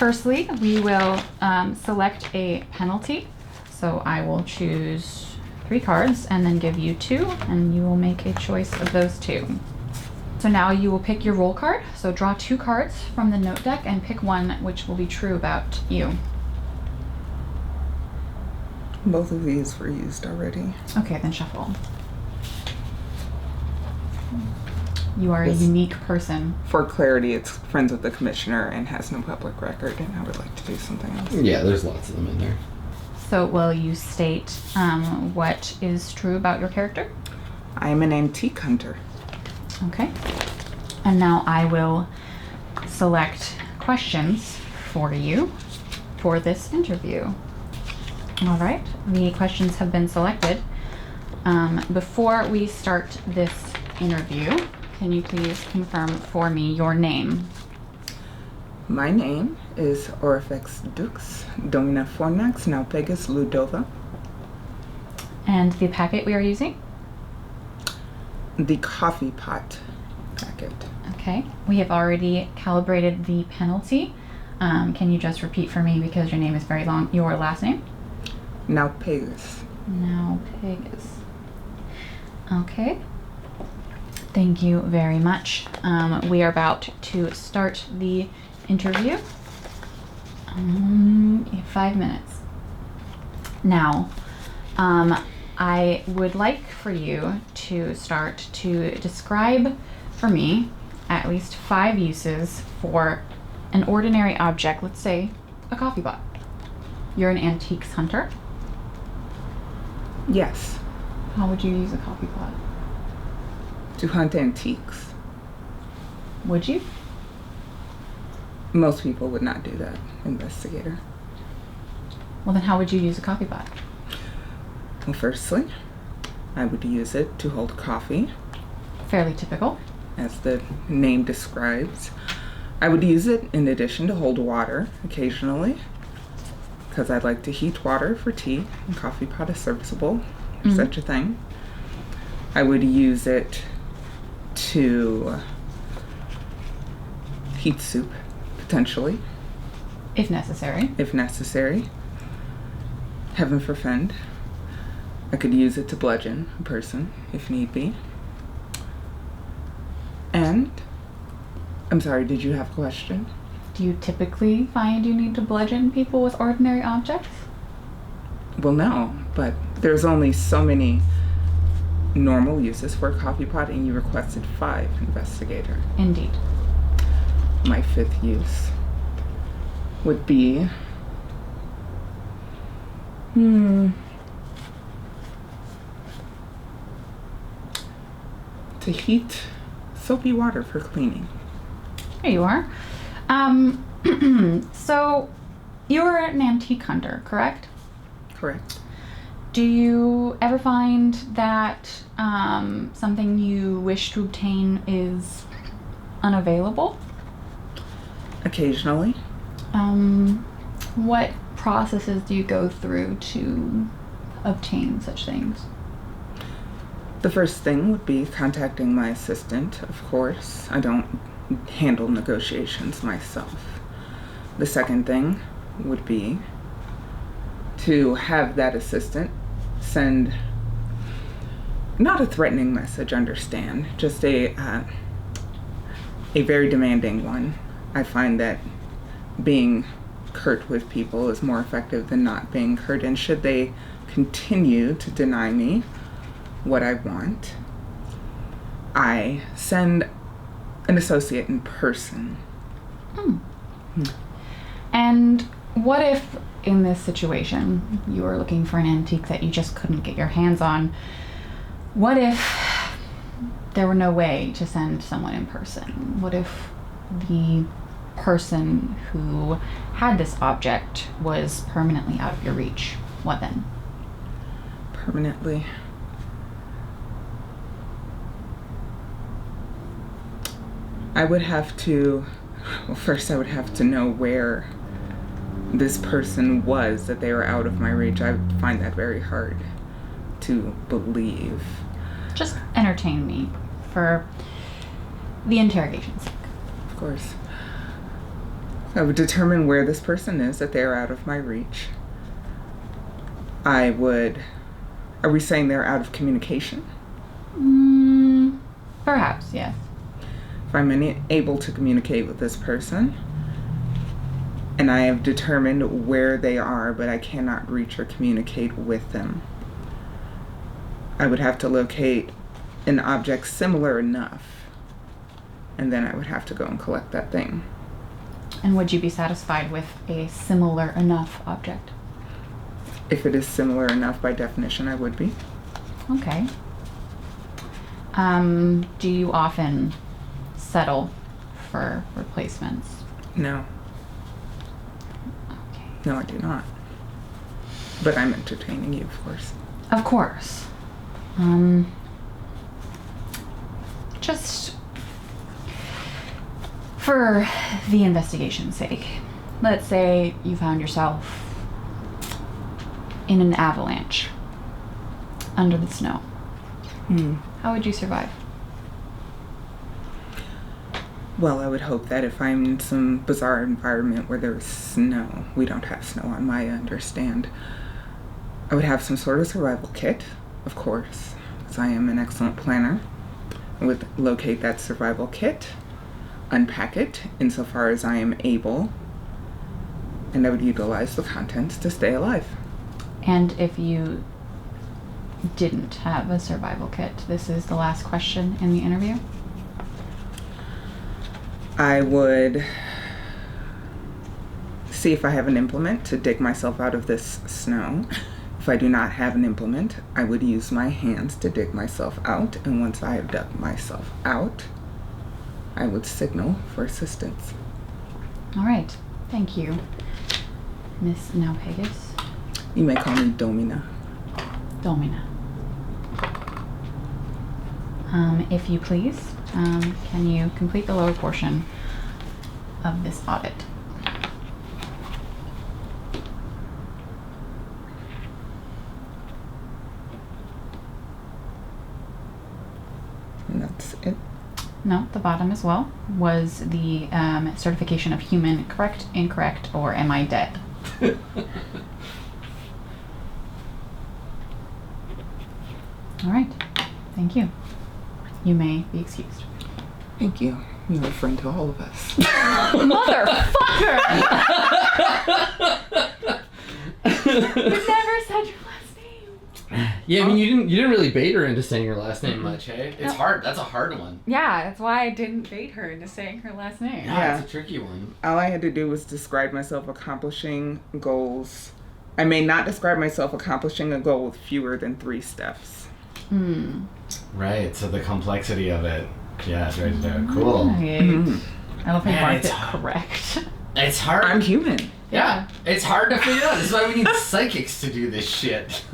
firstly, we will select a penalty. So I will choose 3 cards and then give you 2, and you will make a choice of those 2. So now you will pick your roll card. So draw 2 cards from the note deck and pick one which will be true about you. Both of these were used already. Okay, then shuffle. You are a unique person. For clarity, it's friends with the commissioner and has no public record, and I would like to do something else. Yeah, there's lots of them in there. So will you state what is true about your character? I am an antique hunter. Okay. And now I will select questions for you for this interview. All right, the questions have been selected. Before we start this interview, can you please confirm for me your name? My name is Orifex Dux, Domina Fornax, Naupegus Ludova. And the packet we are using? The coffee pot packet. Okay, we have already calibrated the penalty. Can you just repeat for me, because your name is very long, your last name? Naupegus. Naupegus. Okay. Thank you very much. We are about to start the interview. 5 minutes. Now, I would like for you to start to describe for me at least 5 uses for an ordinary object, let's say a coffee pot. You're an antiques hunter. Yes. How would you use a coffee pot? To hunt antiques. Would you? Most people would not do that, Investigator. Well, then how would you use a coffee pot? Well, firstly, I would use it to hold coffee. Fairly typical. As the name describes. I would use it in addition to hold water occasionally, because I'd like to heat water for tea, and coffee pot is serviceable, such a thing. I would use it to heat soup, potentially. If necessary. If necessary. Heaven forfend. I could use it to bludgeon a person, if need be. And, I'm sorry, did you have a question? Do you typically find you need to bludgeon people with ordinary objects? Well, no, but there's only so many normal uses for a coffee pot, and you requested 5, Investigator. Indeed. My 5th use would be to heat soapy water for cleaning. There you are. So you're an antique hunter, correct? Correct. Do you ever find that something you wish to obtain is unavailable? Occasionally. What processes do you go through to obtain such things? The first thing would be contacting my assistant, of course. I don't handle negotiations myself. The second thing would be to have that assistant send, not a threatening message, understand, just a very demanding one. I find that being curt with people is more effective than not being curt, and should they continue to deny me what I want, I send an associate in person. And what if in this situation you were looking for an antique that you just couldn't get your hands on? What if there were no way to send someone in person? What if the person who had this object was permanently out of your reach? What then? Permanently. I would have to, well, first I would have to know where this person was, that they were out of my reach. I would find that very hard to believe. Just entertain me for the interrogation's sake. Of course. I would determine where this person is, that they're out of my reach. Are we saying they're out of communication? Perhaps, yes. If I'm unable to communicate with this person, and I have determined where they are, but I cannot reach or communicate with them, I would have to locate an object similar enough, and then I would have to go and collect that thing. And would you be satisfied with a similar enough object? If it is similar enough, by definition, I would be. Okay. Do you often settle for replacements? No. Okay. No, I do not. But I'm entertaining you, of course. Of course. Just for the investigation's sake, let's say you found yourself in an avalanche under the snow. How would you survive? Well, I would hope that if I'm in some bizarre environment where there's snow, we don't have snow on my end, understand, I would have some sort of survival kit, of course, because I am an excellent planner. I would locate that survival kit, unpack it insofar as I am able, and I would utilize the contents to stay alive. And if you didn't have a survival kit, this is the last question in the interview. I would see if I have an implement to dig myself out of this snow. If I do not have an implement, I would use my hands to dig myself out, and once I have dug myself out, I would signal for assistance. All right. Thank you, Miss Naupegus. You may call me Domina. Domina. If you please, can you complete the lower portion of this audit? And that's it. No, the bottom as well was the certification of human, correct, incorrect, or am I dead? All right. Thank you. You may be excused. Thank you. You're a friend to all of us. Motherfucker! You never said your last name. Yeah, I mean, you didn't really bait her into saying her last name much, hey? It's No. hard. That's a hard one. Yeah, that's why I didn't bait her into saying her last name. Yeah, it's a tricky one. All I had to do was describe myself accomplishing goals. I may not describe myself accomplishing a goal with fewer than 3 steps. Right, so the complexity of it. Yeah, it's right there. Cool. Right. I love how you Man, marked it's it hard. correct. It's hard. I'm human. Yeah, it's hard to figure out. This is why we need psychics to do this shit.